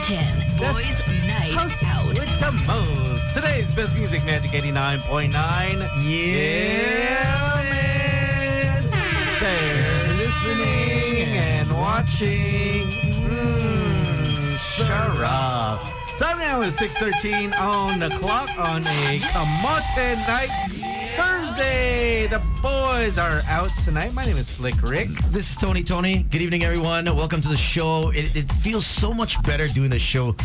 10. Boys Night Out. With the most. Today's best music, Magic 89.9. Yeah, man. They're listening and watching. Sure up. Time now is 6:13 on the clock on a Kamote night. Thursday. The boys are out tonight. My name is Slick Rick. This is Tony. Good evening, everyone. Welcome to the show. It feels so much better doing the show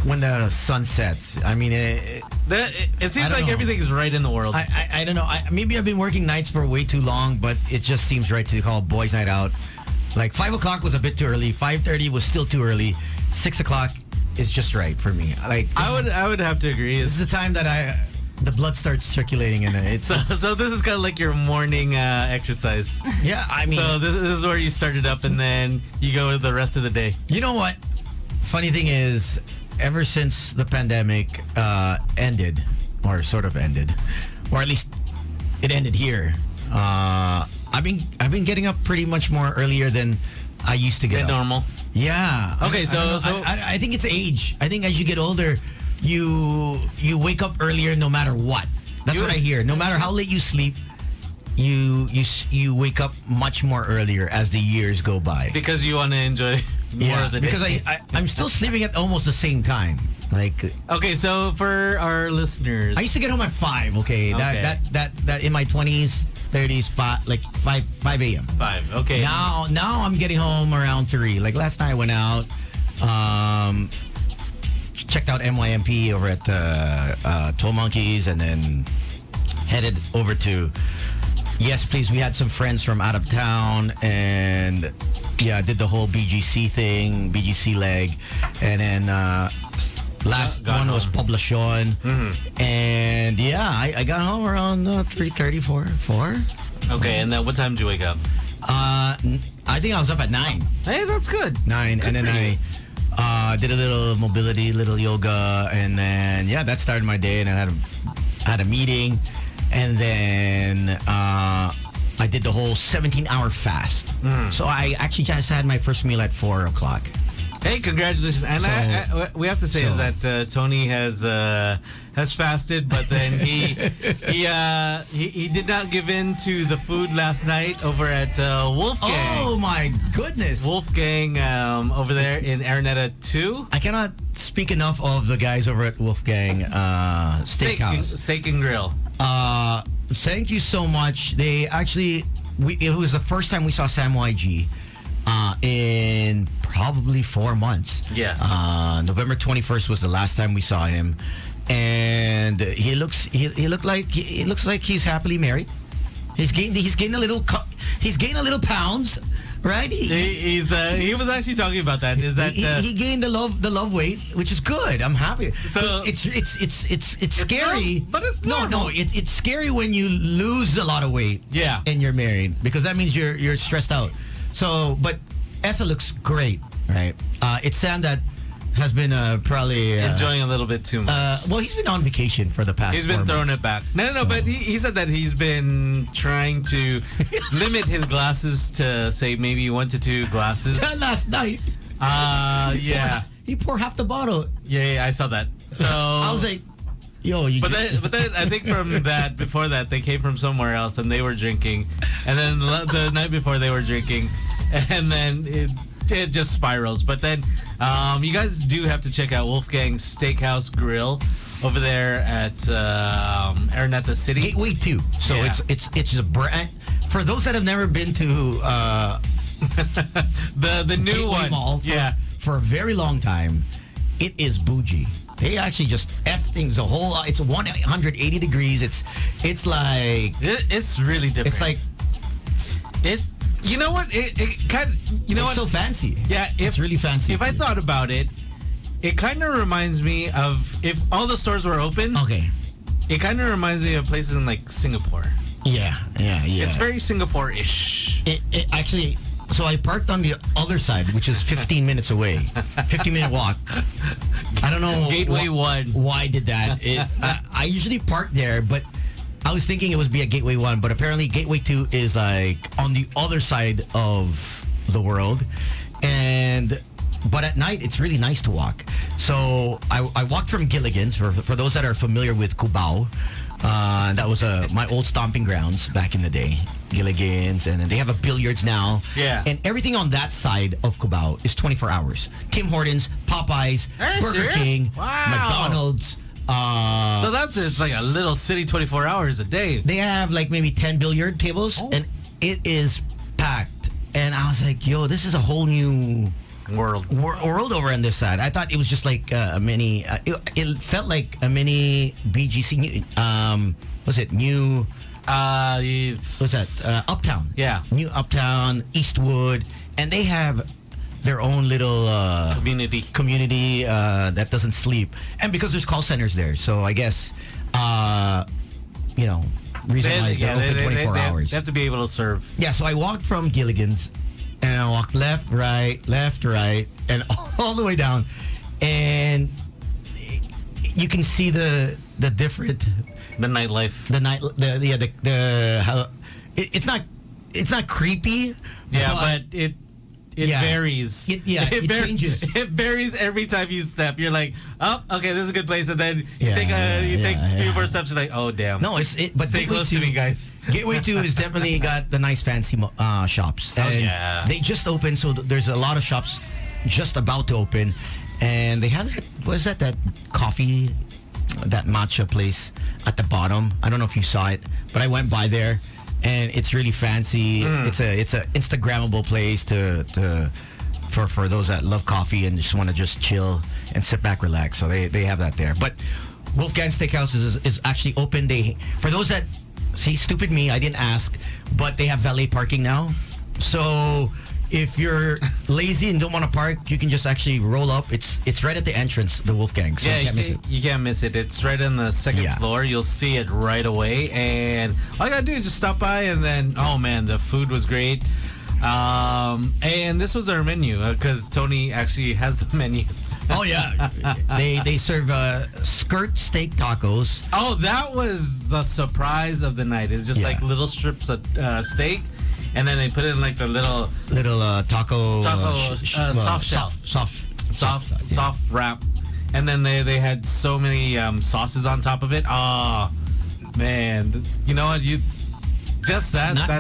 when the sun sets. I mean, It seems like everything is right in the world. I don't know. Maybe I've been working nights for way too long, but it just seems right to call Boys Night Out. Like 5 o'clock was a bit too early. 5:30 was still too early. 6 o'clock is just right for me. Like I would have to agree. This is the time that the blood starts circulating, and so this is kind of like your morning exercise. Yeah, I mean, so this is where you started up, and then you go the rest of the day. You know what? Funny thing is, ever since the pandemic ended, or sort of ended, or at least it ended here, I've been getting up pretty much more earlier than I used to get up. Normal. Yeah. Okay, I think it's age. I think as you get older, you wake up earlier no matter what. That's what I hear. No matter how late you sleep, you wake up much more earlier as the years go by. Because you want to enjoy more of the day. Because I'm still sleeping at almost the same time. Like, okay, so for our listeners, I used to get home at 5. Okay, that in my 20s, 30s, 5 a.m. 5. Okay. Now I'm getting home around 3. Like last night I went out, checked out MYMP over at Toll Monkeys, and then headed over to Yes Please. We had some friends from out of town, and yeah, I did the whole BGC thing, BGC leg, and then last one was Poblacion. And yeah, I got home around 3:30, 4. Okay, and then what time did you wake up? I think I was up at 9. Hey, that's good. 9, and then I did a little mobility, little yoga, and then that started my day. And I had a meeting, and then I did the whole 17-hour fast. So I actually just had my first meal at 4 o'clock. Hey, congratulations! And we have to say is that Tony has fasted, but then he did not give in to the food last night over at Wolfgang. Oh my goodness! Wolfgang over there in Araneta 2. I cannot speak enough of the guys over at Wolfgang Steakhouse. Steak and Grill. Thank you so much. They actually, it was the first time we saw Sam YG in probably 4 months. Yes. November 21st was the last time we saw him, and he looks like he's happily married. He's gained a little pounds, right? He was actually talking about that. Is that he gained the love weight, which is good. I'm happy. So it's scary, but it's normal. It's scary when you lose a lot of weight. Yeah. And you're married, because that means you're stressed out. So, but Essa looks great, right? It's Sam that has been probably enjoying a little bit too much. Well, he's been on vacation for the past. He's been throwing it back. No. But he said that he's been trying to limit his glasses to say maybe 1 to 2 glasses. Last night. Yeah. He poured half the bottle. Yeah, I saw that. So I was like, yo, but then I think before that they came from somewhere else and they were drinking, and then the night before they were drinking, and then it just spirals. But then you guys do have to check out Wolfgang's Steakhouse Grill over there at Araneta City. Gateway 2. So it's a brand. For those that have never been to the new Gateway one, Mall for a very long time, it is bougie. They actually just F things a whole lot. It's 180 degrees. It's like... It's really different. It's like... You know what? It's so fancy. Yeah. It's really fancy. If I thought about it, it kind of reminds me of if all the stores were open. Okay. It kind of reminds me of places in like Singapore. Yeah. It's very Singapore-ish. It actually... So I parked on the other side, which is 15 minutes away. 15-minute walk. I don't know. Gateway 1. Why I did that. I usually park there, but I was thinking it would be a Gateway 1, but apparently Gateway 2 is like on the other side of the world. And but at night, it's really nice to walk. So I walked from Gilligan's. For those that are familiar with Cubao, that was my old stomping grounds back in the day. Gilligan's, and then they have a billiards now. Yeah. And everything on that side of Cubao is 24 hours. Tim Hortons, Popeyes, Are you Burger serious? King, Wow. McDonald's. So it's like a little city 24 hours a day. They have like maybe 10 billiard tables, and it is packed. And I was like, yo, this is a whole new world over on this side. I thought it was just like a mini. It felt like a mini BGC. Was it new? What's that? Uptown. Yeah. New Uptown, Eastwood, and they have their own little community that doesn't sleep, and because there's call centers there, so I guess reason why they're open 24 hours. They have to be able to serve. Yeah, so I walked from Gilligan's, and I walked left, right, and all the way down, and you can see the different nightlife. How it's not creepy. Yeah, but it varies. It changes. It varies every time you step. You're like, oh, okay, this is a good place, and then you take a few more steps. You're like, oh, damn. No, but stay close to me, guys. Gateway 2 has definitely got the nice fancy shops, and they just opened, so there's a lot of shops just about to open, and they have that coffee, that matcha place at the bottom. I don't know if you saw it, but I went by there. And it's really fancy. It's a Instagrammable place for those that love coffee and just want to just chill and sit back, relax. So they have that there. But Wolfgang Steakhouse is actually open. For those that see, stupid me, I didn't ask, but they have valet parking now. So if you're lazy and don't want to park, you can just actually roll up. It's right at the entrance, the Wolfgang. So you can't miss it. It's right on the second floor. You'll see it right away. And all you got to do is just stop by, and then, oh man, the food was great. And this was our menu, because Tony actually has the menu. Oh yeah, they serve skirt steak tacos. Oh, that was the surprise of the night. It's just like little strips of steak. And then they put it in like the little taco soft wrap, and then they had so many sauces on top of it. Oh man, you know what?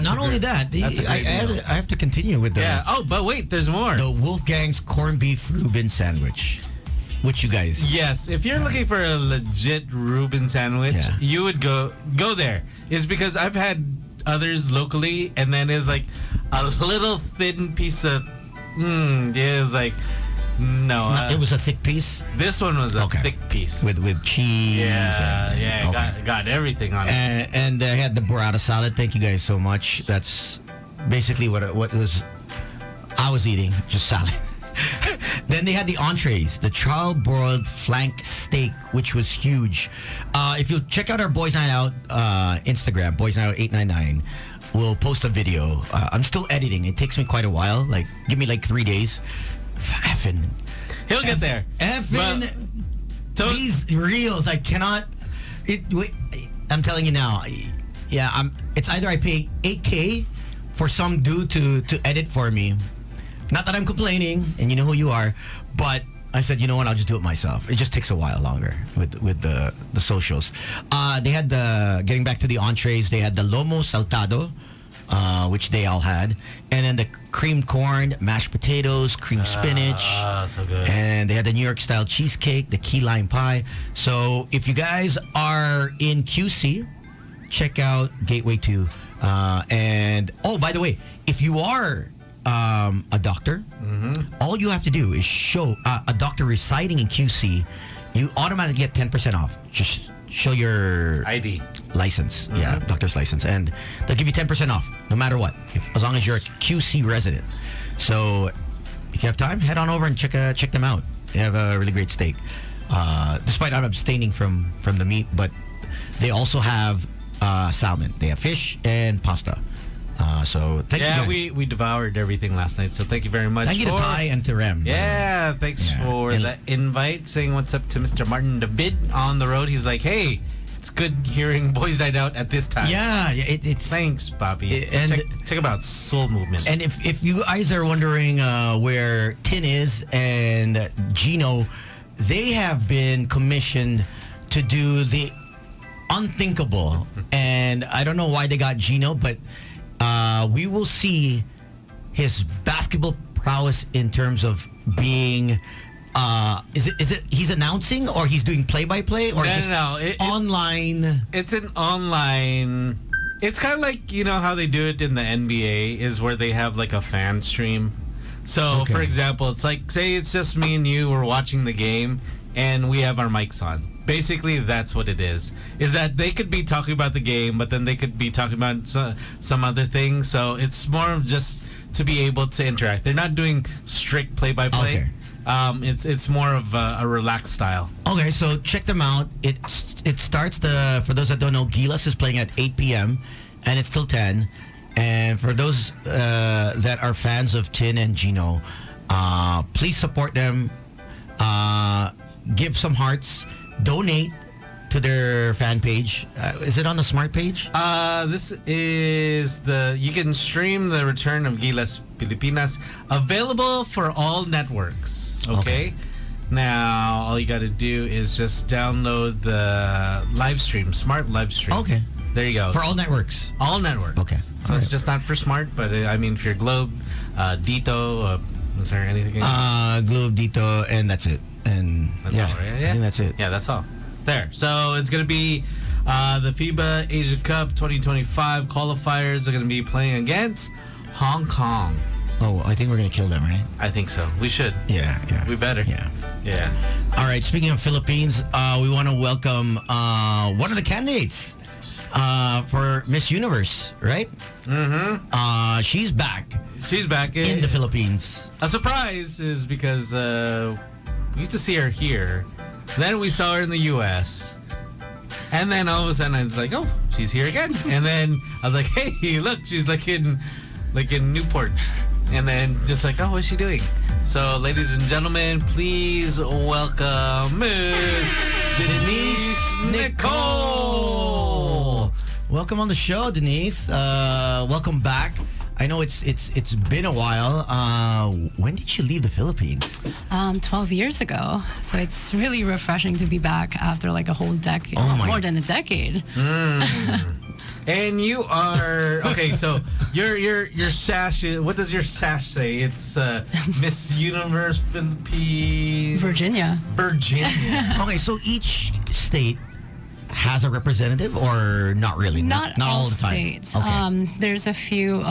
Not only that, I have to continue with the. Yeah. Oh, but wait, there's more. The Wolfgang's corned beef Reuben sandwich. Which you guys? Yes, if you're looking for a legit Reuben sandwich, you would go there. It's because I've had others locally, and then it's like a little thin piece of it was like it was a thick piece. This one was a thick piece with cheese. Got everything on it. And they had the burrata salad. Thank you guys so much. That's basically what I was eating, just salad. Then they had the entrees, the charbroiled flank steak, which was huge. If you check out our Boys Night Out Instagram, boysnightout899, we'll post a video. I'm still editing. It takes me quite a while. Like, give me like 3 days. He'll get there. These reels, I cannot. I'm telling you now. Yeah, it's either I pay $8K for some dude to edit for me. Not that I'm complaining, and you know who you are, but I said, you know what, I'll just do it myself. It just takes a while longer with the socials. They had getting back to the entrees, they had the lomo saltado, which they all had, and then the creamed corn, mashed potatoes, creamed spinach. So good. And they had the New York style cheesecake, the key lime pie. So if you guys are in QC, check out Gateway 2. And oh, by the way, if you are a doctor, all you have to do is show a doctor residing in QC, you automatically get 10% off. Just show your ID license, doctor's license, and they'll give you 10% off no matter what, as long as you're a QC resident. So if you have time, head on over and check them out. They have a really great steak, despite I'm abstaining from the meat, but they also have salmon. They have fish and pasta. So thank you guys. we devoured everything last night, so thank you very much. Thank you to Ty and to Rem. Yeah, thanks for the invite. Saying what's up to Mr. Martin David on the road. He's like, hey, it's good hearing Boys Night Out at this time. Yeah, it's Thanks, Bobby. And check about Soul Movement. And if you guys are wondering where Tin is and Gino, they have been commissioned to do the unthinkable. And I don't know why they got Gino, but we will see his basketball prowess in terms of being. Is it he's announcing or he's doing play-by-play or just online? It's an online. It's kind of like, you know how they do it in the NBA is where they have like a fan stream. So, for example, it's like, say it's just me and you, we're watching the game, and we have our mics on. Basically, that's what it is. Is that they could be talking about the game, but then they could be talking about some other things. So, it's more of just to be able to interact. They're not doing strict play-by-play. Okay. It's more of a relaxed style. Okay, so check them out. It starts, for those that don't know, Gilas is playing at 8 p.m. and it's till 10. And for those that are fans of Tin and Gino, please support them. Give some hearts. Donate to their fan page. Is it on the Smart page? This is you can stream the return of Gilas Pilipinas, available for all networks. Okay. Now, all you got to do is just download the live stream, Smart live stream. Okay. There you go. For all networks. All networks. Okay. So it's just not for Smart, but I mean, if you're Globe, Dito, is there anything? Globe, Dito, and that's it. And That's yeah, all, right? Yeah. I think that's it. Yeah, that's all. There. So it's going to be the FIBA Asia Cup 2025 qualifiers are going to be playing against Hong Kong. Oh, I think we're going to kill them, right? I think so. We should. Yeah. We better. Yeah. All right, speaking of Philippines, we want to welcome one of the candidates for Miss Universe, right? Mm-hmm. She's back. She's back in the Philippines. A surprise is because we used to see her here. Then we saw her in the U.S. And then all of a sudden I was like, oh, she's here again. And then I was like, hey, look, she's like in Newport. And then just like, oh, what's she doing? So, ladies and gentlemen, please welcome Miss Denise Nicole. Welcome on the show, Denise. Welcome back. I know it's been a while. When did you leave the Philippines? 12 years ago. So it's really refreshing to be back after like a whole decade, more than a decade. And you are okay. So your sash. What does your sash say? It's Miss Universe Philippines. Virginia. Okay, so each state has a representative or not really? Not all the time. States. Okay. There's a few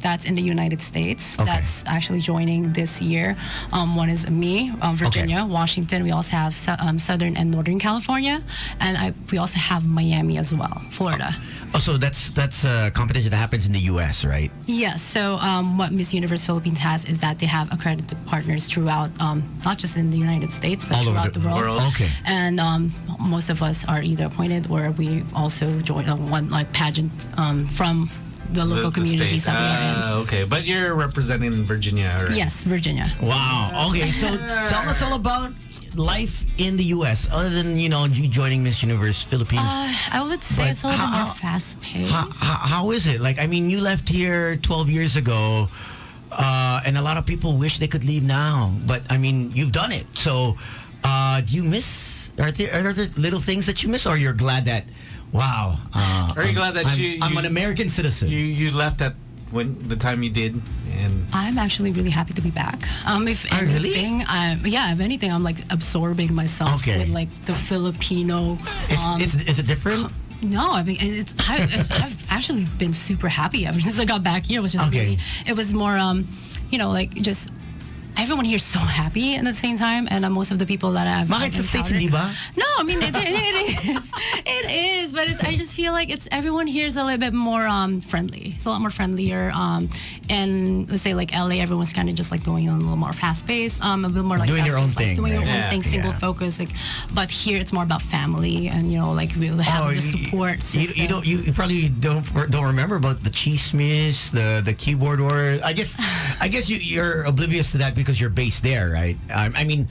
that's in the United States that's actually joining this year. One is me, Virginia, Washington. We also have Southern and Northern California, and we also have Miami as well, Florida. Oh, so that's a competition that happens in the U.S., right? Yes. So what Miss Universe Philippines has is that they have accredited partners throughout, not just in the United States, but all throughout over the world. Okay. And most of us are either appointed or we also join one like pageant from the local communities that we are in. Okay, but you're representing Virginia, right? Yes, Virginia. Wow. Okay, so tell us all about life in the U.S. other than you joining Miss Universe Philippines. I would say it's a little bit more fast-paced. How is it? Like, I mean, you left here 12 years ago, and a lot of people wish they could leave now. But I mean, you've done it. So, do you miss? Are there little things that you miss, or you're glad that? Wow. Are you glad that I'm an American citizen? You left at when the time you did, and I'm actually really happy to be back. If anything, if anything, I'm like absorbing myself with like the Filipino. Is it different? No, I mean I've actually been super happy ever since I got back here. It was just really, it was more like just. Everyone here is so happy at the same time, and most of the people that I've Bakit sa States, hindi ba? No, I mean it is. It is, but I just feel like everyone here is a little bit more friendly. It's a lot more friendlier. And let's say like LA, everyone's kind of just like going on a little more fast paced, a little more like doing their own thing, doing right? their own thing, single focus. Like, but here it's more about family and like really have the support system. You probably don't remember about the chismis, the keyboard war. I guess you're oblivious to that because you're based there, right? I mean,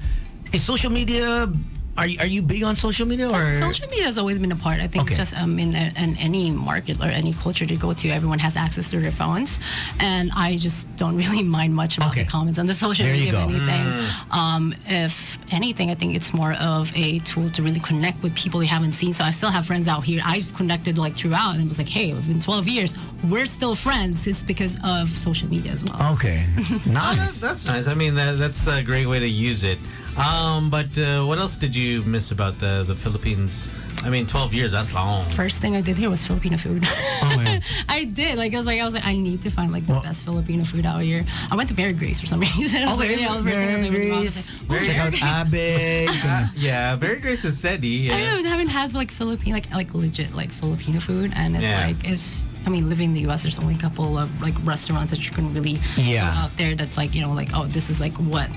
is social media are you big on social media or? Social media has always been a part. I think Okay. it's just in any market or any culture to go to, everyone has access to their phones, and I just don't really mind much about Okay. the comments on the social There you media. If go. anything, if anything, I think it's more of a tool to really connect with people you haven't seen. So I still have friends out here I've connected like throughout, and it was like, hey, it's been 12 years, we're still friends. It's because of social media as well. Okay, nice. That's nice. I mean, that's a great way to use it. But what else did you miss about the Philippines? I mean, 12 years, that's long. First thing I did here was Filipino food. Oh, man. I did. I was like, I need to find like the best Filipino food out here. I went to Mary Grace for some reason. I was Okay, like, the first thing I was like, Mary was Grace. Mary Check out Grace. Abig. Yeah, Mary Grace is steady. I Yeah. haven't had like Filipino, like legit like Filipino food, and it's Yeah. like I mean, living in the U.S., there's only a couple of like restaurants that you can really Yeah. go out there. That's like like, oh, this is like what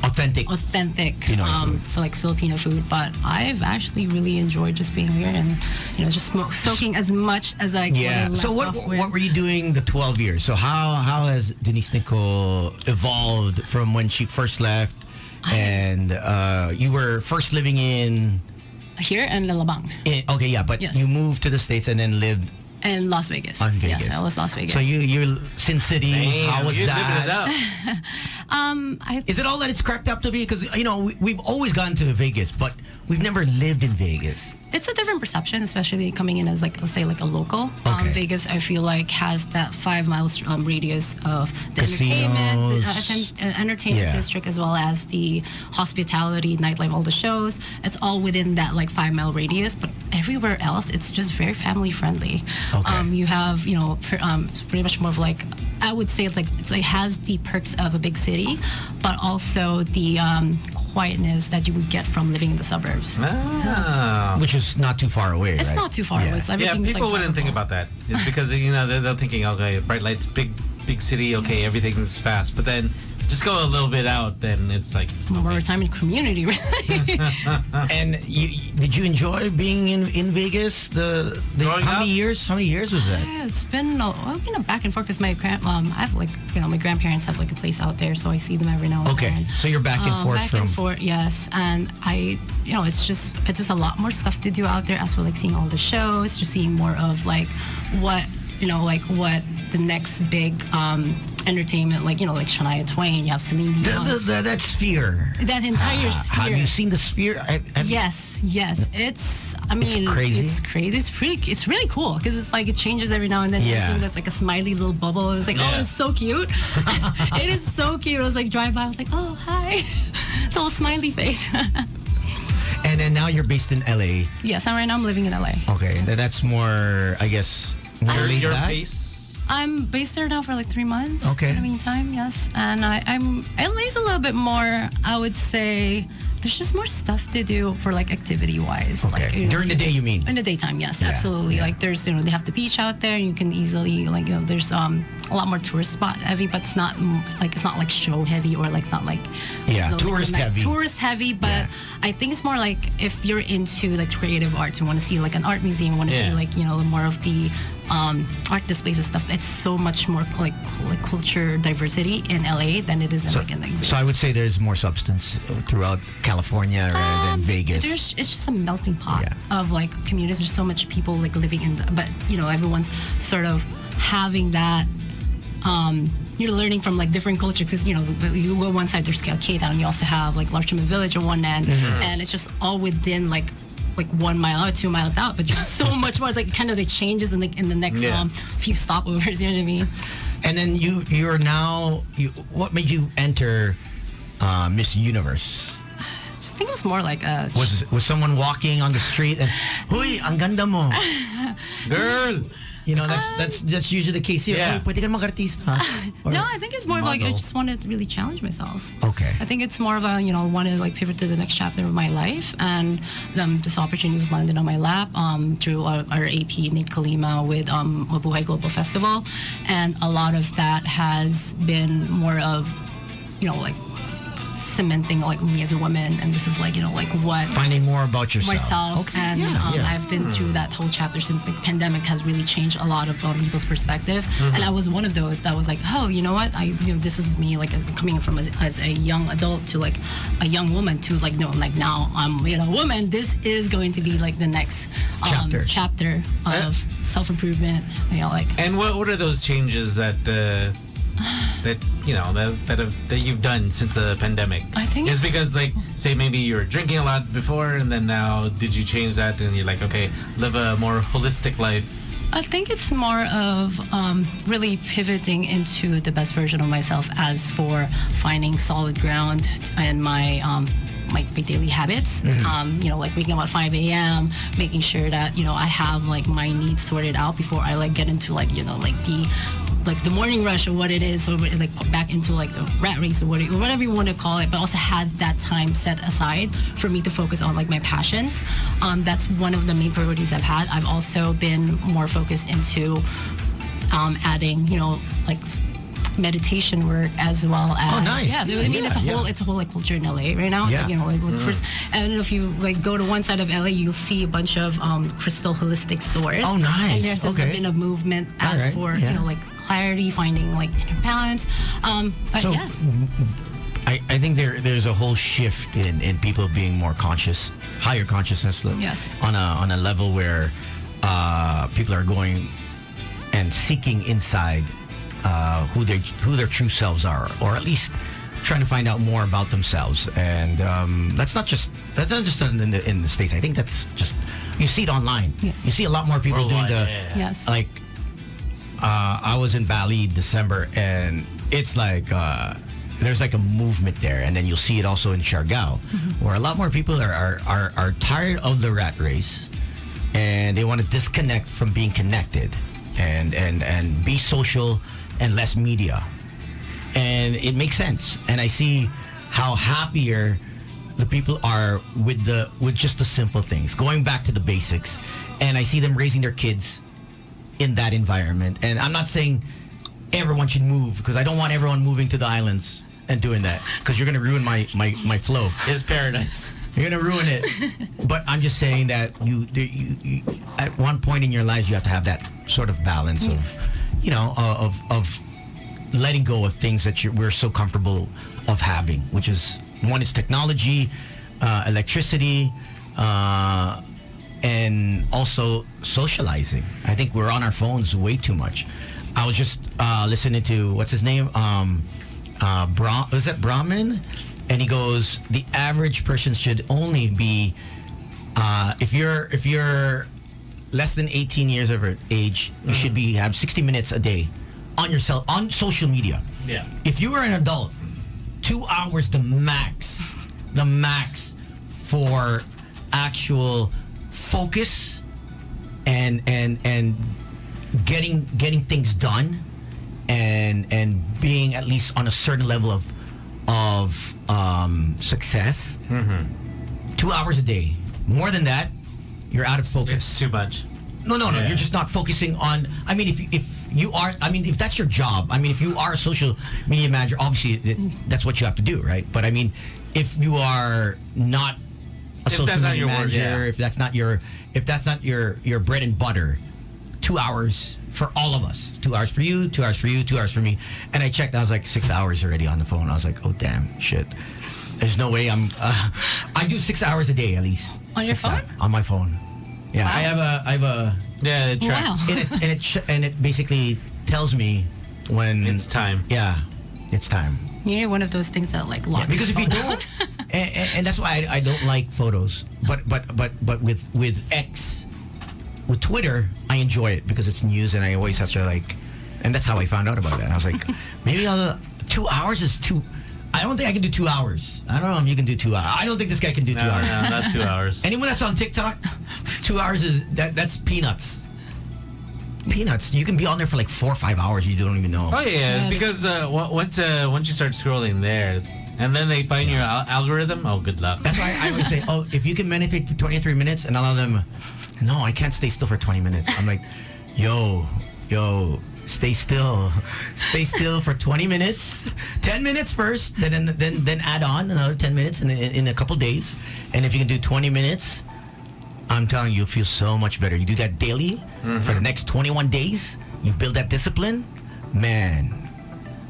Authentic. authentic Pinoy food. for like Filipino food. But I've actually really enjoyed just being here and just soaking as much as I could. Yeah. and So left off with. what were you doing the 12 years? So how has Denise Nicole evolved from when she first left, and you were first living in Here in Lalabang okay, yeah, but Yes. you moved to the States and then lived and Las Vegas. on Vegas. Yes, I was Las Vegas. So you're Sin City. Damn, How was you living it that? up. Is it all that it's cracked up to be? Because we've always gone to Vegas, but we've never lived in Vegas. It's a different perception, especially coming in as like, let's say, like a local. Okay. Vegas, I feel like, has that 5 miles radius of the entertainment, entertainment Yeah. district, as well as the hospitality, nightlife, all the shows. It's all within that like 5 mile radius. But everywhere else, it's just very family friendly. Okay. You have pretty much more of like, I would say it has the perks of a big city, but also the quietness that you would get from living in the suburbs. Ah. Which is not too far away, It's right? not too far Yeah. away. So Yeah, everything's, people like, wouldn't think drivable. about that. It's because they're thinking, okay, bright lights, big city, okay, everything's fast. But then just go a little bit out, then it's like More retirement community, really. And did you enjoy being in Vegas? Growing how many up? years? How many years was that? Yeah, it's been back and forth because I have like my grandparents have like a place out there, so I see them every now and Okay, then. so you're back and forth Back from. and forth, yes. And it's just a lot more stuff to do out there, as well, like seeing all the shows, just seeing more of like what what the next big entertainment, like Shania Twain, you have Celine Dion, That sphere. that entire sphere. Have you seen the sphere? Yes. It's. I mean, crazy? It's crazy. It's really cool because it's like it changes every now and then. Yeah. You see that's like a smiley little bubble. It was like, Yeah. oh, it's so cute. It is so cute. I was like drive by. I was like, oh, hi. It's a little smiley face. And then now you're based in LA. Yes, and right now I'm living in LA. Okay, that's more, I guess, more laid your back. pace. I'm based there now for like 3 months. Okay. In the meantime, yes, and LA's a little bit more. I would say there's just more stuff to do for like activity wise. Okay. Like, During the day, you mean? In the daytime, yes, Yeah, absolutely. yeah. Like there's, they have the beach out there. You can easily there's a lot more tourist spot heavy, but it's not like show heavy or like it's not like Yeah, tourist heavy. Tourist heavy, but Yeah. I think it's more like if you're into like creative arts, you want to see like an art museum, want to Yeah. see like more of the art displays and stuff. It's so much more like culture diversity in LA than it is in like in like So I would say there's more substance throughout California rather than Vegas. It's just a melting pot Yeah. of like communities. There's so much people like living in, but everyone's sort of having that. You're learning from like different cultures because you go one side, there's K-Town, you also have like Larchmont Village on one end, and it's just all within like 1 mile out, 2 miles out, but there's so much more. Like kind of it changes in the next Yeah. few stopovers. You know what I mean? And then you're now. What made you enter Miss Universe? I just think it was more like Was someone walking on the street and, "Huy, ang ganda mo." Girl. That's usually the case here. Yeah. "Huy, pwede ka mag-artista." Or- no, I think it's more of like I Model. just wanted to really challenge myself. Okay. I think it's more of a, wanted to like pivot to the next chapter of my life. And this opportunity was landed on my lap through our AP, Nate Kalima, with Mabuhay Global Festival. And a lot of that has been more of, like cementing like me as a woman, and this is like like what Finding more about yourself. myself. Okay, And yeah. I've been through that whole chapter since the pandemic has really changed a lot of people's perspective. And I was one of those that was like, oh, you know what? This is me, like coming from as a young adult to like a young woman to like, no, like now I'm a woman. This is going to be like the next chapter of self-improvement. Like. And what are those changes that you've done since the pandemic? I think it's it's- because like say maybe you were drinking a lot before, and then now did you change that and you're like, okay, live a more holistic life? I think it's more of really pivoting into the best version of myself as for finding solid ground in my my daily habits. Like waking up at 5 a.m., making sure that I have like my needs sorted out before I like get into like the morning rush or what it is, or like back into like the rat race or whatever you want to call it, but also had that time set aside for me to focus on like my passions. That's one of the main priorities I've had. I've also been more focused into adding, like meditation work as well as nice. yeah. So, I mean, it's a whole like culture in LA right now. Yeah. It's like first, I don't know if you like go to one side of LA, you'll see a bunch of crystal holistic stores. Oh, nice. And there's just been a movement as right. for Yeah. like clarity, finding like inner balance. But So, yeah. I think there's a whole shift in people being more conscious, higher consciousness. Yes. On a level where people are going and seeking inside who their true selves are, or at least trying to find out more about themselves. And that's not just in the States. I think that's just, you see it online. Yes. You see a lot more people Worldwide, doing Yes. like I was in Bali December, and it's like there's like a movement there, and then you'll see it also in Siargao, where a lot more people are tired of the rat race, and they want to disconnect from being connected, and be social and less media, and it makes sense. And I see how happier the people are with just the simple things, going back to the basics, and I see them raising their kids in that environment. And I'm not saying everyone should move, because I don't want everyone moving to the islands and doing that, because you're going to ruin my flow. It's paradise. You're going to ruin it. But I'm just saying that you at one point in your lives, you have to have that sort of balance Yes. of letting go of things that we're so comfortable of having, which is, one is technology, electricity, and also socializing. I think we're on our phones way too much. I was just listening to, what's his name? Was that Brahmin? And he goes, the average person should only be, if you're less than 18 years of age, you should have 60 minutes a day on social media. Yeah. If you are an adult, 2 hours the max for actual focus and getting things done, and being at least on a certain level of success. 2 hours a day. More than that, you're out of focus. It's too much. No. Yeah. You're just not focusing on. I mean, if you are, I mean, if that's your job, I mean, if you are a social media manager, obviously that's what you have to do, right? But I mean, if you are not a social media manager, if that's not your bread and butter, 2 hours for all of us. 2 hours for you, 2 hours for you, 2 hours for me. And I checked, I was like 6 hours already on the phone. I was like, oh damn, shit. There's no way I do 6 hours a day at least. On your 6 phone? hours. On my phone. Yeah, Wow. I have a Yeah, it tracks. Wow. and it basically tells me when It's time. Yeah, it's time. You need one of those things that like locks Because if your you phone don't, and that's why I don't like photos. But with X, with Twitter, I enjoy it because it's news, and I always have to like, and that's how I found out about it. I was like, maybe 2 hours is too. I don't think I can do 2 hours. I don't know if you can do 2 hours. I don't think this guy can do 2 hours. No, not 2 hours. Anyone that's on TikTok, 2 hours that's peanuts. Peanuts. You can be on there for like 4 or 5 hours. You don't even know. Oh yeah, Yeah, because once you start scrolling there, and then they find your algorithm. Oh, good luck. That's why I always say, oh, if you can meditate for 23 minutes, and allow them, no, I can't stay still for 20 minutes. I'm like, yo, stay still. Stay still for 20 minutes. 10 minutes first, then add on another 10 minutes in a couple days. And if you can do 20 minutes, I'm telling you, you'll feel so much better. You do that daily for the next 21 days. You build that discipline. Man,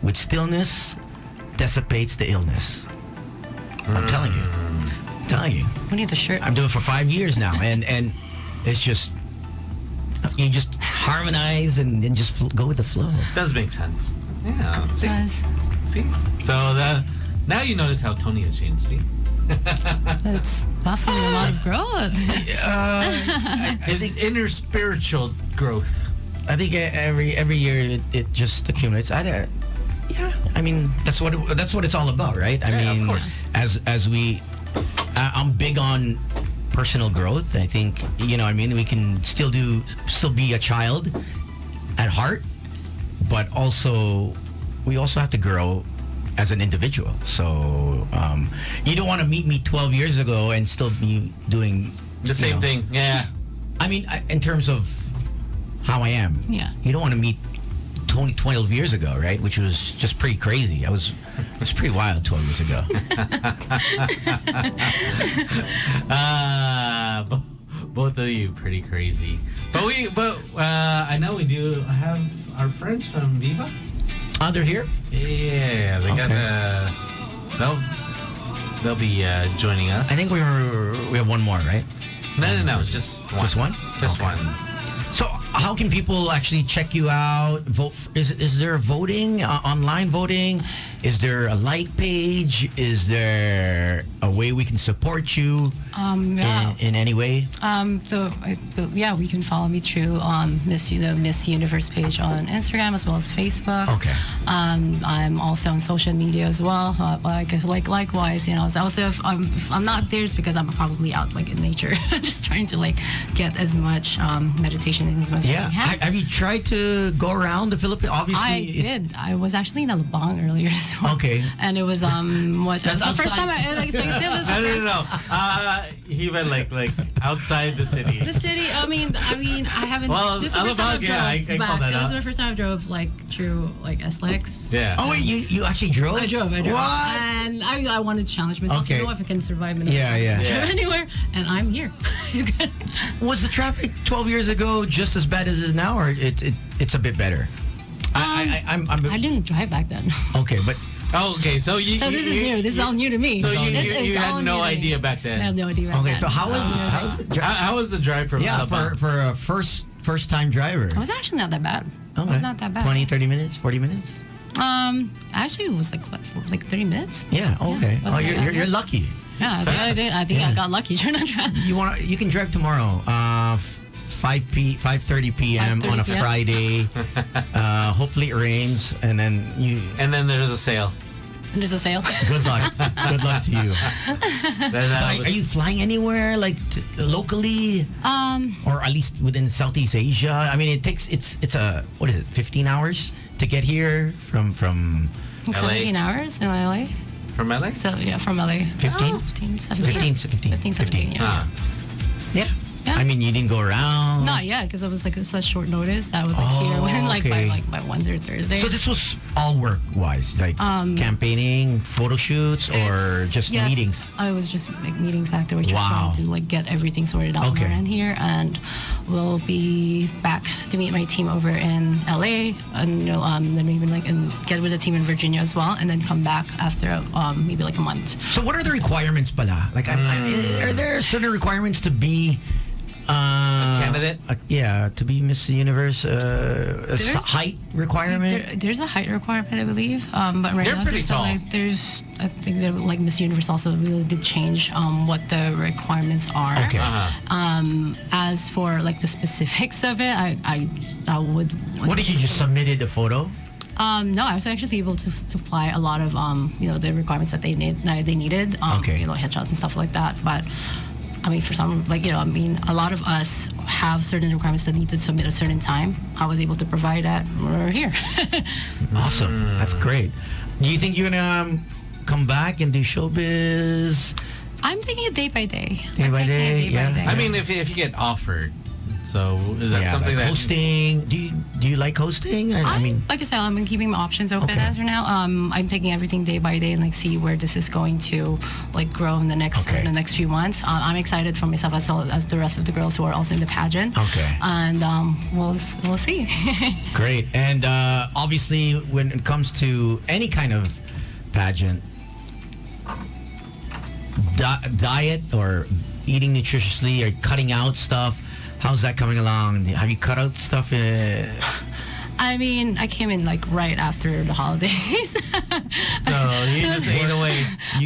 with stillness, dissipates the illness. I'm telling you. I'm telling you. We need the shirt. I'm doing it for 5 years now. And it's just, you just harmonize and just go with the flow. Does make sense. Yeah. See? Does. See? So now you notice how Tony has changed, see? It's definitely a lot of growth. His inner spiritual growth. I think every year it just accumulates. I mean that's what it's all about, right? I mean, of course. as I'm big on personal growth. I think I mean we can still be a child at heart, but we also have to grow as an individual. So you don't want to meet me 12 years ago and still be doing The same thing. Yeah. I mean, in terms of how I am. Yeah. You don't want to meet Tony 12 years ago, right? Which was just pretty crazy. It was pretty wild 12 years ago. Both of you pretty crazy. But I know we do have our friends from Viva. Oh, they're here? Yeah, they got they'll be joining us. I think we have one more, right? No, it's just one. Just one? Just Okay. one. So how can people actually check you out? Vote? Is there voting, online voting? Is there a like page? Is there a way we can support you in any way? We can follow me through Miss Universe page on Instagram as well as Facebook. Okay. I'm also on social media as well. Likewise, also if I'm not there, it's because I'm probably out in nature, just trying to get as much meditation in as much as I can. Have you tried to go around the Philippines? Obviously, I did. I was actually in Alabang earlier as well. Okay. And it was what? That's the first time No. He meant like outside the city. The city. I mean, I haven't. Well, this is the first time I've drove I call back. that This out. is the first time I drove through SLEX. Yeah. Oh wait, you actually drove? I drove. What? And I wanted to challenge myself. Okay. If I can survive in Yeah. drive anywhere, and I'm here. Was the traffic 12 years ago just as bad as it is now, or it's a bit better? I didn't drive back then. Okay, but Okay, so this is new. This is all new to me. So This is you all had new no to me. idea back then. I had no idea. Back okay. then. So how was it? How was the drive from Alabang? for a first time driver. It was actually not that bad. Okay. It was not that bad. 20, 30 minutes, 40 minutes. Actually, it was like 30 minutes. Yeah. Okay. wasn't that bad. You're lucky. Yeah, I think I got lucky. You can drive tomorrow. 5:30 p.m. on a 5:30 Friday. Hopefully it rains, and then And then there's a sale. And there's a sale. Good luck. Good luck to you. Are you flying anywhere locally, or at least within Southeast Asia? I mean, it's a what is it? 15 hours to get here from 17 hours in LA. From LA? So yeah, from LA. 15? 15, 17. 15, 17, yes. Ah. Yeah. Yeah. I mean, you didn't go around. Not yet, because it was such short notice that I was Oh, here within okay. by Wednesday or Thursday. So this was all work wise, like campaigning, photo shoots, or just Yes, meetings? I was just meetings back there. We're just Wow. trying to get everything sorted out Okay. on our end here, and we'll be back to meet my team over in LA, and then maybe and get with the team in Virginia as well, and then come back after maybe a month. So what are the requirements pala? Like, are there certain requirements to be candidate? To be Miss Universe, height requirement? There's a height requirement, I believe. But right They're now, pretty tall. I think that Miss Universe also really did change what the requirements are. Okay. As for the specifics of it, I would. What did you just submitted a photo? No, I was actually able to supply a lot of the requirements that they needed. Okay. Headshots and stuff like that. But I mean, for some, a lot of us have certain requirements that need to submit at a certain time. I was able to provide that. We're here. Awesome. That's great. Do you think you're gonna come back and do showbiz? I'm taking it day by day. Day by day, yeah. I mean, if you get offered, So is that something like that hosting? Do you like hosting? I mean, like I said, I'm keeping my options open Okay. as of now. I'm taking everything day by day and like see where this is going to like grow in the next few months. I'm excited for myself as well as the rest of the girls who are also in the pageant. Okay. And we'll see. great. And obviously, when it comes to any kind of pageant, diet or eating nutritiously or cutting out stuff, how's that coming along? Have you cut out stuff? I mean, I came in like right after the holidays. So you just ate away.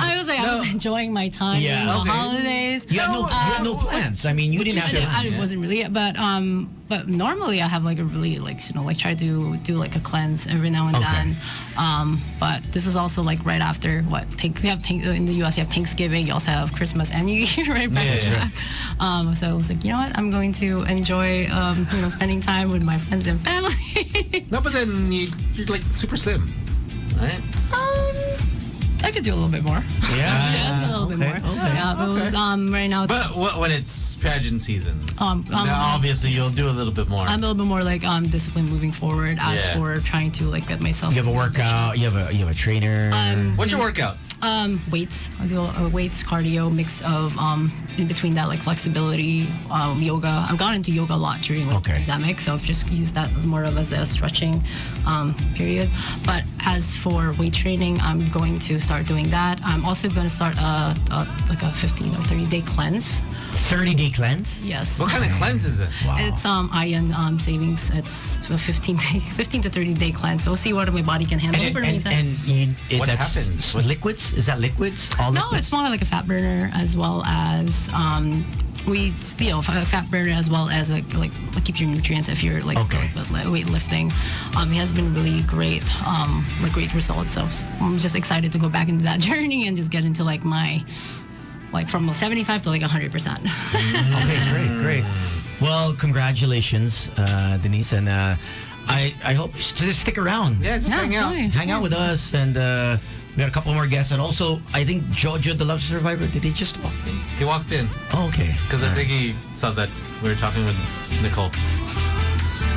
I was enjoying my time Yeah. during the Okay. holidays. You had no plans. I mean, you didn't have plans. I wasn't really, but normally I have like a really like try to do like a cleanse every now and Okay. then. But this is also like right after in the US you have Thanksgiving, you also have Christmas and New Year right back to back. So I was like, you know what, I'm going to enjoy spending time with my friends and family. No, but then you're like super slim, right? I could do a little bit more. Yeah. A little bit more. Okay. Yeah, but it was right now. But when it's pageant season, now, obviously you'll do a little bit more. I'm a little bit more like disciplined moving forward. As Yeah. for trying to like get myself. You have a workout. You have a trainer. What's your workout? Weights. I do weights, cardio, mix of in between that like flexibility, yoga. I've gotten into yoga a lot during the pandemic, so I've just used that as more of as a stretching period. But as for weight training, I'm going to start doing that. I'm also going to start like a 15 or 30-day cleanse. 30-day cleanse? Yes. What kind of cleanse is this? Wow. It's iron savings. It's a 15 to 30-day cleanse. So we'll see what my body can handle for the meantime. What that's happens? liquids? Is that liquids? All No, liquids? it's more like a fat burner as well as a fat burner as well as like keeps your nutrients if you're like weightlifting. It has been really great, great results. So I'm just excited to go back into that journey and just get into like my from 75 to like 100%. Okay, great. Well, congratulations, Denise, and I hope you just stick around. Yeah, just hang out. absolutely. Hang out with us, and we got a couple more guests, and also I think Jojo, the Love Survivor, did he just walk in? He walked in Oh, okay. because I think he saw that we were talking with Nicole.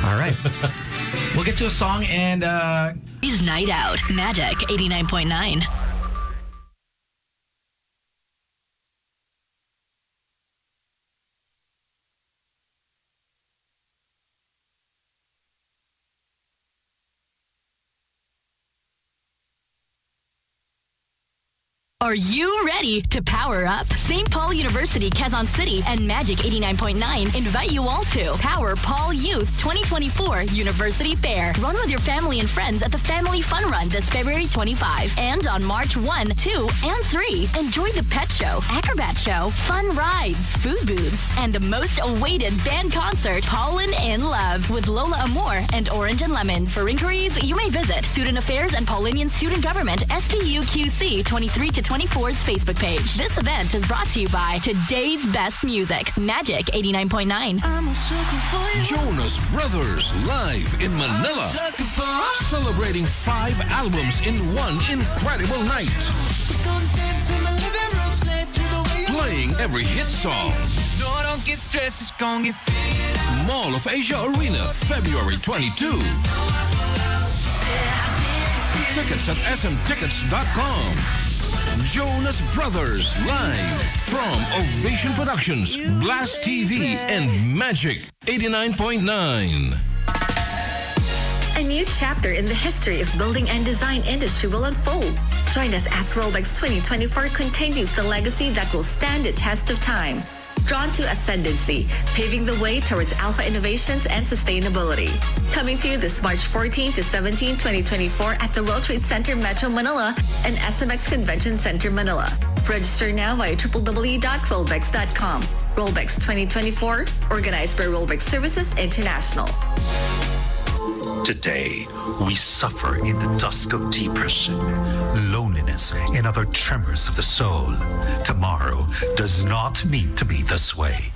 All right. We'll get to a song and. Boys Night Out. Magic 89.9. Are you ready to power up? St. Paul University, Quezon City, and Magic 89.9 invite you all to Power Paul Youth 2024 University Fair. Run with your family and friends at the Family Fun Run this February 25 and on March 1, 2, and 3. Enjoy the pet show, acrobat show, fun rides, food booths, and the most awaited band concert, Paulin in Love, with Lola Amor and Orange and Lemon. For inquiries, you may visit Student Affairs and Paulinian Student Government, SPUQC 23 to 24's Facebook page. This event is brought to you by Today's Best Music, Magic 89.9. Jonas Brothers live in Manila, celebrating 5 albums in one incredible night. Playing every hit song. Mall of Asia Arena, February 22. Tickets at smtickets.com. Jonas Brothers live from Ovation Productions, Blast TV, and Magic 89.9. A new chapter in the history of building and design industry will unfold. Join us as Rolex 2024 continues the legacy that will stand the test of time. Drawn to ascendancy, paving the way towards alpha innovations and sustainability. Coming to you this March 14 to 17, 2024 at the World Trade Center Metro Manila and SMX Convention Center Manila. Register now via www.rolex.com. Rolex 2024, organized by Rolex Services International. Today, we suffer in the dusk of depression, loneliness, and other tremors of the soul. Tomorrow does not need to be this way.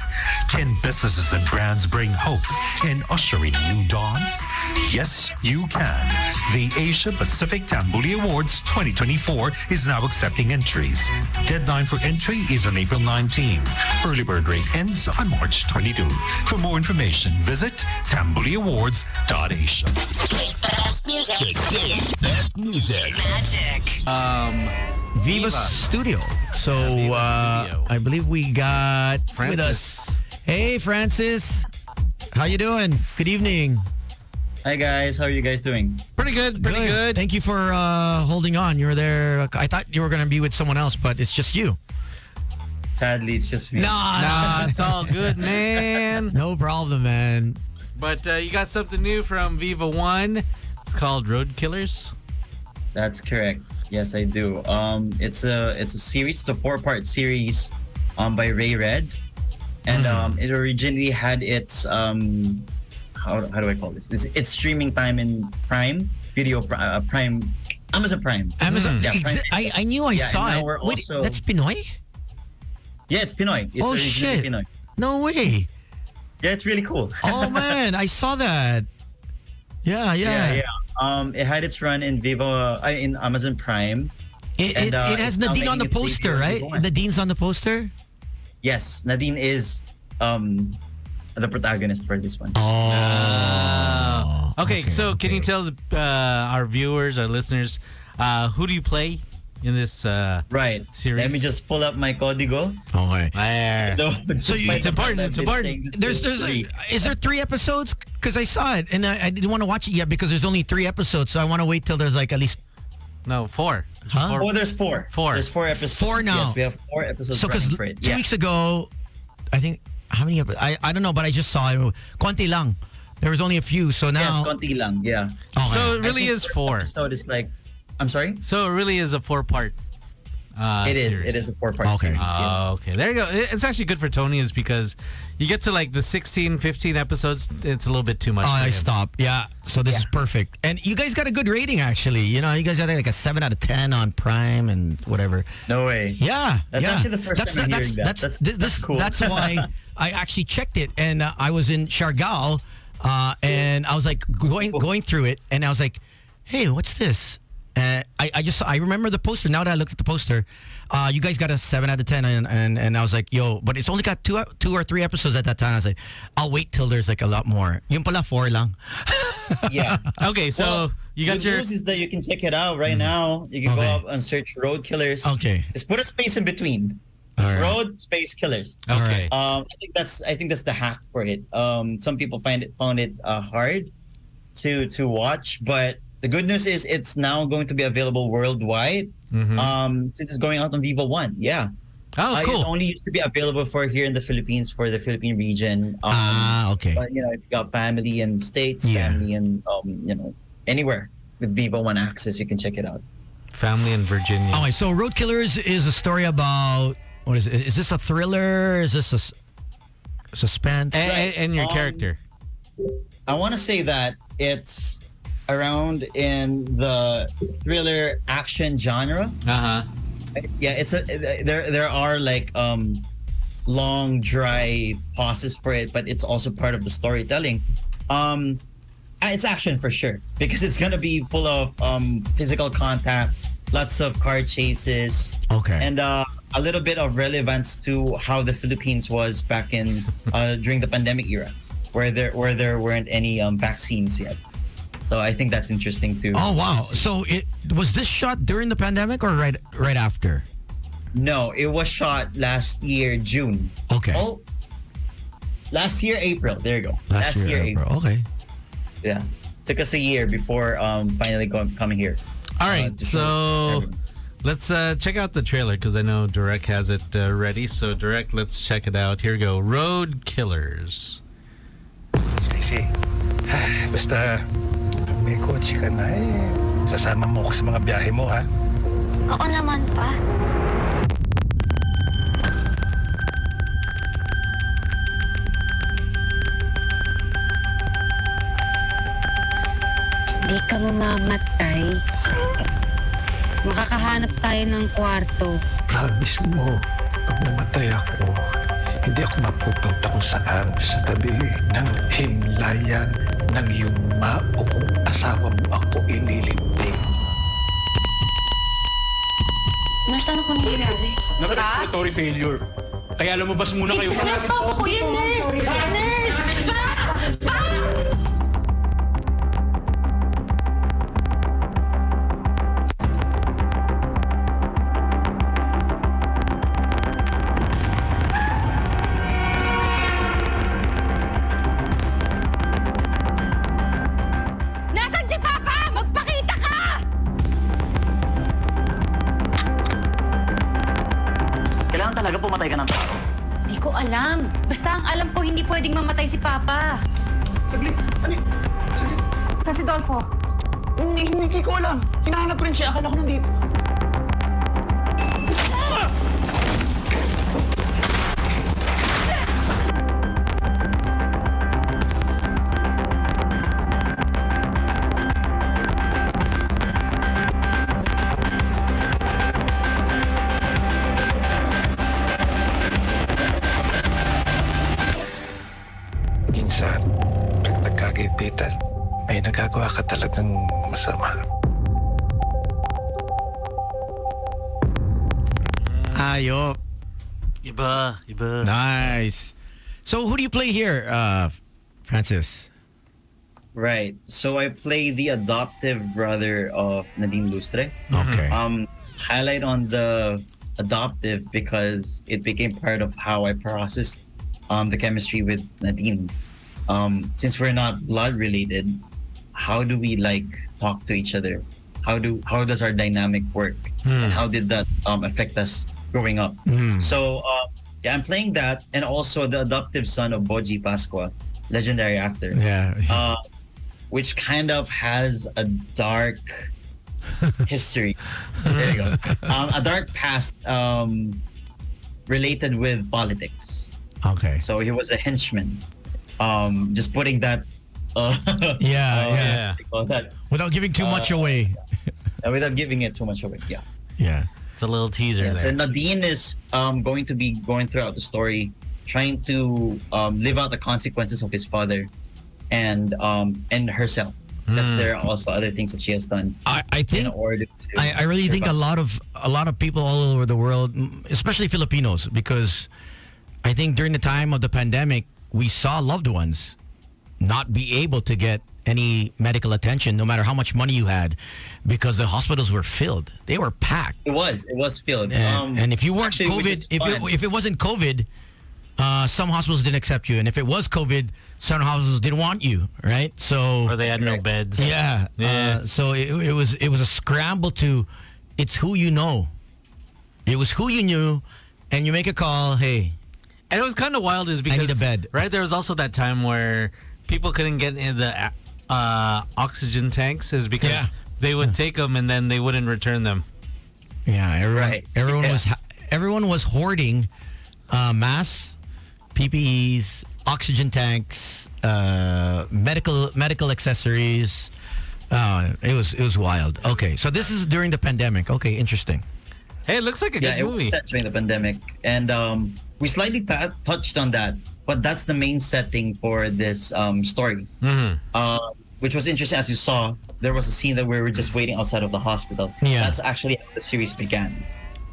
Can businesses and brands bring hope and usher in a new dawn? Yes, you can. The Asia Pacific Tambuli Awards 2024 is now accepting entries. Deadline for entry is on April 19. Early bird rate ends on March 22. For more information, visit tambuliawards.asia. Today's best music. Today's best music. Magic. Viva Studio. So Studio. I believe we got with Francis. us. Hey, Francis. How you doing? Good evening. Hi guys, how are you guys doing? Pretty good. Pretty good. Thank you for holding on. You were there. I thought you were going to be with someone else, but it's just you. Sadly, it's just me. Nah, it's all good, man. No problem, man. But you got something new from Viva One. It's called Road Killers. That's correct. Yes, I do. It's a series, it's a 4-part series by Ray Red. And it originally had its how do I call this? It's streaming time in Prime Video, Prime, Amazon Prime. Amazon. Yeah, Prime. I knew I saw and now it. we're Wait, also- that's Pinoy? Yeah, it's Pinoy. It's Oh, originally shit. Pinoy. No way. Yeah, it's really cool. Oh, man. I saw that. Yeah. yeah. It had its run in in Amazon Prime. It has it's now Nadine on the making its poster, debut on right? Viva One. Nadine's on the poster? Yes, Nadine is the protagonist for this one. Oh. Okay, so can you tell our viewers, our listeners, who do you play in this Right. series? Let me just pull up my código. Okay. There. No, So it's important, it's important. Is there 3 episodes? Because I saw it and I didn't want to watch it yet because there's only 3 episodes. So I want to wait till there's like at least. No, 4. Huh? Oh, there's 4. 4. There's 4 episodes. 4 now. Yes, we have 4 episodes. So because running for it. 2 weeks ago, I think, how many episodes? I don't know, but I just saw it. Konti lang. There was only a few. So now. Yes, konti lang. Yeah. Okay. So it I really think is first 4. episode is like, I'm sorry. So it really is a 4-part. It is. Series. It is a 4-part Okay. series. Yes. Oh, okay. There you go. It's actually good for Tony is because you get to like the 16, 15 episodes. It's a little bit too much. Oh, for I him. stopped. Yeah. So this is perfect. And you guys got a good rating, actually. You know, you guys had like a 7 out of 10 on Prime and whatever. No way. Yeah. That's yeah. actually the first time I'm hearing that. That's cool. That's why I actually checked it. And I was in Siargao and I was like going through it. And I was like, hey, what's this? I remember the poster. Now that I looked at the poster, you guys got a 7 out of 10, and I was like, yo, but it's only got 2 or 3 episodes at that time. I was like, I'll wait till there's like a lot more. Yung pala 4 lang. Yeah. Okay, so Well, you got good your. news is that you can check it out right now. You can go Okay. up and search Road Killers. Okay. Just put a space in between. All right. Road space Killers. Okay. All I think that's the hack for it. Some people found it hard to watch, but the good news is it's now going to be available worldwide. Since it's going out on Viva One. Yeah. Oh, cool. It only used to be available for here in the Philippines for the Philippine region. Okay. But you know, if you got family in states, Yeah. family in anywhere with Viva One access, you can check it out. Family in Virginia. Okay, so Road Killers is a story about, what is it? Is this a thriller? Is this a suspense? And your character. I want to say that it's around in the thriller action genre. Uh huh. Yeah, there are like long dry pauses for it, but it's also part of the storytelling. It's action for sure because it's gonna be full of physical contact, lots of car chases, Okay. and a little bit of relevance to how the Philippines was back in during the pandemic era, where there weren't any vaccines yet. So I think that's interesting too. Oh wow! So was this shot during the pandemic or right after? No, it was shot last year June. Okay. Oh, last year April. There you go. Last year April. Okay. Yeah, took us a year before finally coming here. All right, to show so everyone. let's check out the trailer because I know Direct has it ready. So Direct, let's check it out. Here we go. Road Killers. Stacy, basta may kotse ka na sasama mo ko sa mga biyahe mo, ha? Oo naman pa. ka mamamatay. Makakahanap tayo ng kwarto. Promise mo, pag namatay ako, hindi ako mapupunta kung saan sa tabi ng himlayan ng yuma o kung asawa mo ako ililibing. Nurse, ano po nangyayari? Na-respiratory failure. Kaya lumabas muna kayo. Nurse, papa ko yun, nurse! Nurse! Nasaan si Papa? Magpakita ka! Kailangan talaga pumatay ka ng tao. Hindi ko alam. Basta ang alam ko, hindi pwedeng mamatay si Papa. Saan si Dolfo? Hindi ko alam. Hinahanap ko rin siya. Akala ko nandito. Minsan, pag nagkagipitan, may nagagawa ka talagang masama. Ayop. Iba. Nice. So who do you play here, Francis? Right. So I play the adoptive brother of Nadine Lustre. Okay. Highlight on the adoptive because it became part of how I processed the chemistry with Nadine. Since we're not blood related, how do we talk to each other? How does our dynamic work? And how did that affect us growing up? So I'm playing that, and also the adoptive son of Boji Pascua, legendary actor. Yeah. Which kind of has a dark history. There you go. A dark past related with politics. Okay. So he was a henchman. Just putting that. Yeah. what do you call that? Without giving too much away. Without giving it too much away. Yeah. Yeah. It's a little teaser there. So Nadine is going to be going throughout the story, trying to live out the consequences of his father, and herself. Because there are also other things that she has done. I think in order to I really think a lot of people all over the world, especially Filipinos, because I think during the time of the pandemic, we saw loved ones not be able to get any medical attention, no matter how much money you had, because the hospitals were filled. They were packed. It was filled. And if you weren't actually, COVID, if it wasn't COVID, some hospitals didn't accept you, and if it was COVID, some hospitals didn't want you, right? So Or they had no beds. yeah. So it was a scramble to. It's who you know. It was who you knew, and you make a call. Hey, And it was kind of wild is because need a bed. Right, there was also that time where people couldn't get in the oxygen tanks is because they would take them and then they wouldn't return them. yeah, everyone was hoarding masks, PPEs, oxygen tanks, medical accessories. It was wild. Okay, so this is during the pandemic. Okay, interesting. Hey, it looks like a good it was movie. set during the pandemic, and we slightly touched on that, but that's the main setting for this story. Which was interesting. As you saw, there was a scene that we were just waiting outside of the hospital. Yeah. That's actually how the series began,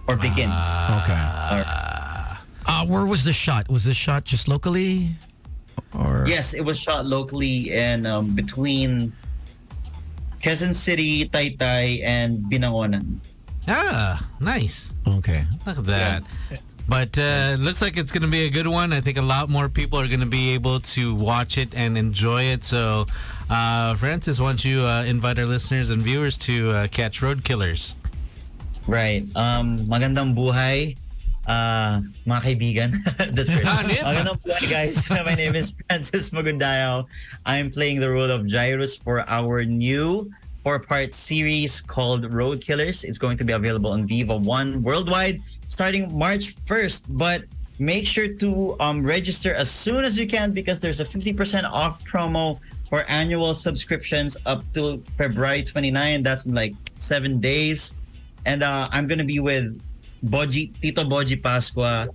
or begins. Okay. Where was this shot? Was this shot just locally? Or Yes, it was shot locally in between Quezon City, Taytay, and Binangonan. Ah, nice. Okay. Look at that. But it looks like it's going to be a good one. I think a lot more people are going to be able to watch it and enjoy it. So, Francis, why don't you invite our listeners and viewers to catch Road Killers? Right. Magandang buhay, mga kaibigan. That's great. Magandang buhay, guys. My name is Francis Magundayaw. I'm playing the role of Jairus for our new 4-part series called Road Killers. It's going to be available on Viva One worldwide starting March 1st. But make sure to register as soon as you can because there's a 50% off promo for annual subscriptions up to February 29. That's in like 7 days. And I'm going to be with Tito Boji Pascua,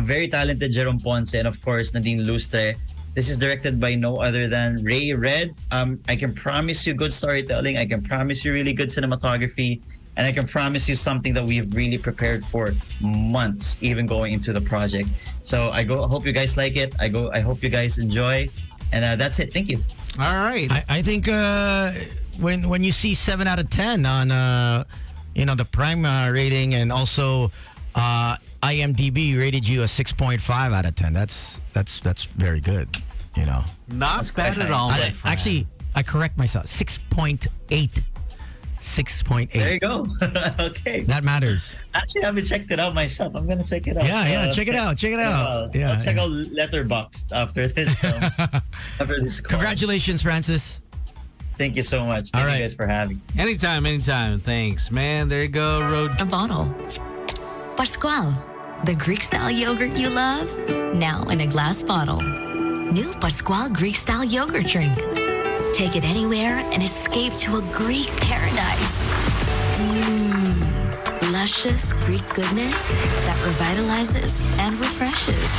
very talented Jerome Ponce, and of course, Nadine Lustre. This is directed by no other than Ray Red. I can promise you good storytelling. I can promise you really good cinematography. And I can promise you something that we've really prepared for months, even going into the project. So I hope you guys like it. I hope you guys enjoy. And that's it. Thank you. All right. I think when you see 7 out of 10 on the Prime rating, and also IMDb rated you a 6.5 out of 10. That's very good. Not bad at all. Actually, I correct myself. 6.8. 6.8. There you go. Okay. That matters. Actually, I haven't checked it out myself. I'm gonna check it out. Yeah, check it out. Check it out. Yeah, I'll check out Letterboxd after this. After this call. Congratulations, Francis. Thank you so much. Thank you guys for having me. Anytime. Thanks, man. There you go. A bottle. Pascual, the Greek-style yogurt you love, now in a glass bottle. New Pascual Greek-style yogurt drink. Take it anywhere and escape to a Greek paradise. Luscious Greek goodness that revitalizes and refreshes.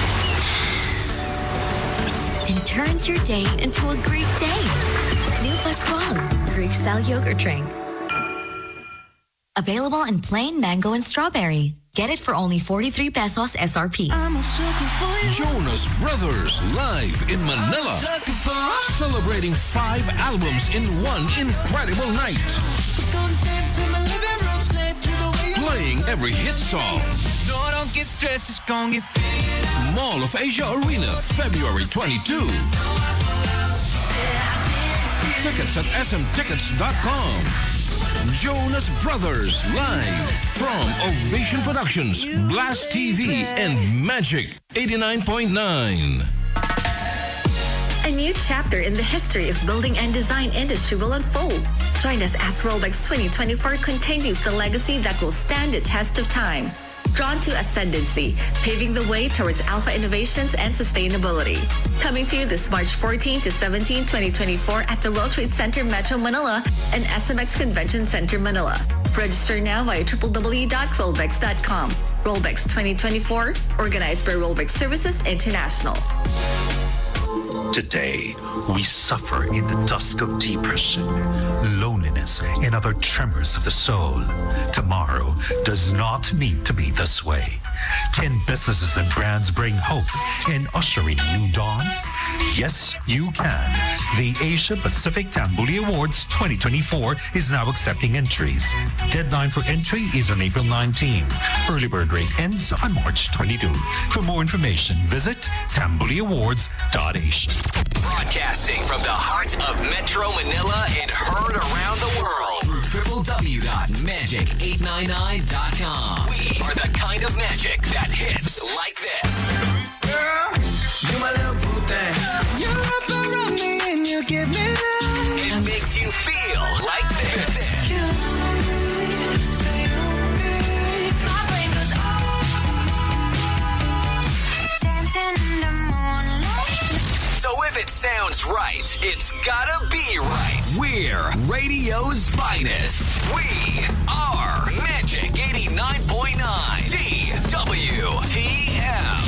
And turns your day into a Greek day. New Pascual Greek-style yogurt drink. Available in plain mango and strawberry. Get it for only 43 pesos SRP. Jonas Brothers live in Manila. Celebrating 5 albums in one incredible night. Playing every hit song. Don't get stressed, it's gonna get Mall of Asia Arena, February 22. Tickets at smtickets.com. Jonas Brothers live from Ovation Productions, Blast TV, and Magic 89.9. A new chapter in the history of building and design industry will unfold. Join us as Rolex 2024 continues the legacy that will stand the test of time. Drawn to ascendancy, paving the way towards alpha innovations and sustainability. Coming to you this March 14 to 17, 2024 at the World Trade Center Metro Manila and SMX Convention Center Manila. Register now via www.rolex.com. Rolex 2024, organized by Rolex Services International. Today, we suffer in the dusk of depression, loneliness, and other tremors of the soul. Tomorrow does not need to be this way. Can businesses and brands bring hope and usher in a new dawn? Yes, you can. The Asia Pacific Tambuli Awards 2024 is now accepting entries. Deadline for entry is on April 19. Early bird rate ends on March 22. For more information, visit tambuliawards.asia. Broadcasting from the heart of Metro Manila and heard around the world through www.magic899.com. We are the kind of magic that hits like this. Girl, you my little boo thing. You wrap around me and you give me life. It makes you feel like this. Dancing in the moonlight. So if it sounds right, it's gotta be right. We're radio's finest. We are Magic 89.9 DWTM.